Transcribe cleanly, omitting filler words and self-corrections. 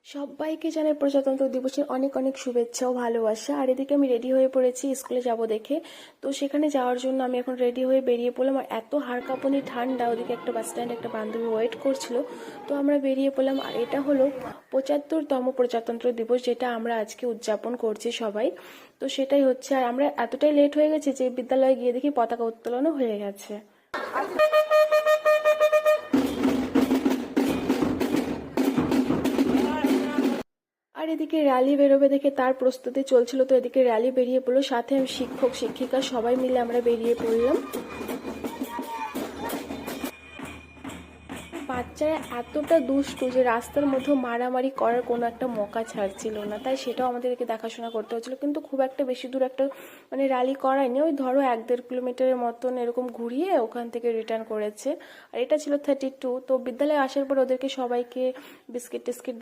সবাইকে জানাই প্রজাতন্ত্র দিবসের অনেক অনেক শুভেচ্ছা ও ভালোবাসা। আর এদিকে আমি রেডি হয়ে পড়েছি স্কুলে যাব দেখে। তো সেখানে যাওয়ার জন্য আমি এখন রেডি হয়ে বেরিয়ে পড়লাম। আর এত হাড় কাঁপুনি ঠান্ডা, ওদিকে একটা বাস স্ট্যান্ডে একটা বান্ধবী ওয়েট করছিল। তো আমরা বেরিয়ে পড়লাম। আর এটা হলো 75তম প্রজাতন্ত্র দিবস, যেটা আমরা আজকে উদযাপন করছি সবাই। তো সেটাই হচ্ছে। আর আমরা এতটাই লেট হয়ে গেছি যে বিদ্যালয়ে গিয়ে দেখি পতাকা উত্তোলনও হয়ে গেছে। আর এদিকে র্যালি বেরোবে দেখে তার প্রস্তুতি চলছিল। তো এদিকে র্যালি বেরিয়ে পড়লো, সাথে আমি শিক্ষক শিক্ষিকা সবাই মিলে আমরা বেরিয়ে পড়লাম। বাচ্চারা এতটা দুষ্টু যে রাস্তার মধ্যে মারামারি করার কোনো একটা মকা ছাড়ছিল না, তাই সেটাও আমাদেরকে দেখাশোনা করতে হচ্ছিল। কিন্তু খুব একটা বেশি দূর একটা মানে র্যালি করায়নি, ওই ধরো 1-1.5 কিলোমিটারের মতন এরকম ঘুরিয়ে ওখান থেকে রিটার্ন করেছে। আর এটা ছিল 32। তো বিদ্যালয়ে আসার পর ওদেরকে সবাইকে বিস্কিট টিস্কিট